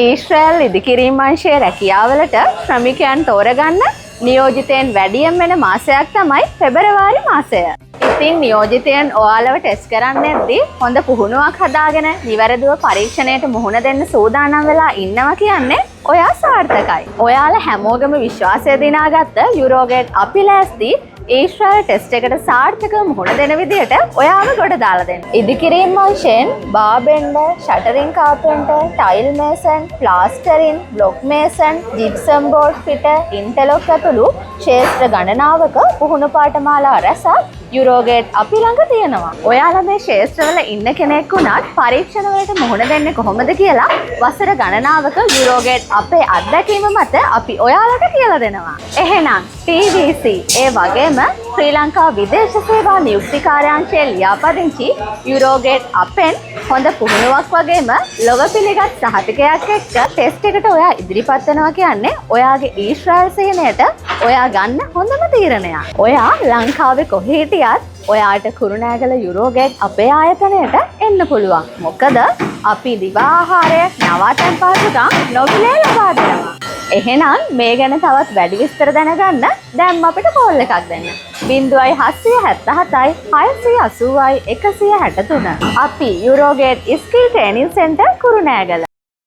ඊශ්‍රායල් ඉදිකිරීම් අංශයේ රැකියාවලට ශ්‍රමිකයන් තෝරගන්න නියෝජිතයන් වැඩියෙන් වෙන මාසයක් තමයි පෙබරවාරි මාසය. ඉතින් නියෝජිතයන් ඔයාලව ටෙස්ට් කරන්නේද්දී හොඳ පුහුණුවක් හදාගෙන නිවැරදිව පරීක්ෂණයට මුහුණ දෙන්න සූදානම් වෙලා ඉන්නවා කියන්නේ ඔයා සාර්ථකයි. ඔයාලා හැමෝගෙම විශ්වාසය දිනාගත්ත යුරෝගේට් අපි ලෑස්ති ඊශ්‍රායල් ටෙස්ට් එකට සාර්ථකව මුහුණ දෙන විදිහට ඔයාව ගොඩ දාලා දෙන්න. ඉදිකිරීම් අංශයෙන් bar bender, shuttering carpenter, tile mason, plastering, block mason, gypsum board fitter, interlock ඇතුළු ක්ෂේත්‍ර ගණනාවක පුහුණු පාඨමාලා රැසක් යුරෝගේට් අපි ළඟ තියෙනවා. ඔයාලා මේ ක්ෂේත්‍රවල ඉන්න කෙනෙක් වුණත් පරීක්ෂණ වලට මුහුණ දෙන්නේ කොහොමද කියලා වසර ගණනාවක යුරෝගේට් අපේ අත්දැකීම මත අපි ඔයාලට කියලා දෙනවා. එහෙනම් TVC ඒ වගේම ශ්‍රී ලංකා විදේශ සේවා නියුක්ති කාර්යාංශයේ ලියාපදිංචි යුරෝගේට් අපෙන් හොඳ පුහුණුවක් වගේම ලොව පිළිගත් සහතිකයක් එක්ක ටෙස්ට් එකට ඔයා ඉදිරිපත් වෙනවා කියන්නේ ඔයාගේ ඊශ්‍රායල් සේනයට ඔයා ගන්න හොඳම තීරණයක්. ඔයා ලංකාවේ කොහේ හිටියත් ඔයාට කුරුණෑගල යුරෝගේට් අපේ ආයතනයට එන්න පුළුවන්. මොකද අපි දිවා ආහාරය නවාතැන් පහසුකම් නොමිලේ ලබා දෙනවා. එහෙනම් මේ ගැන තවත් වැඩි විස්තර දැනගන්න දැන් අපිට කෝල් එකක් දෙන්න. 0777 680 163. අපි යුරෝගේට් ස්කිල් ට්‍රේනින් සෙන්ටර් කුරුණෑගල.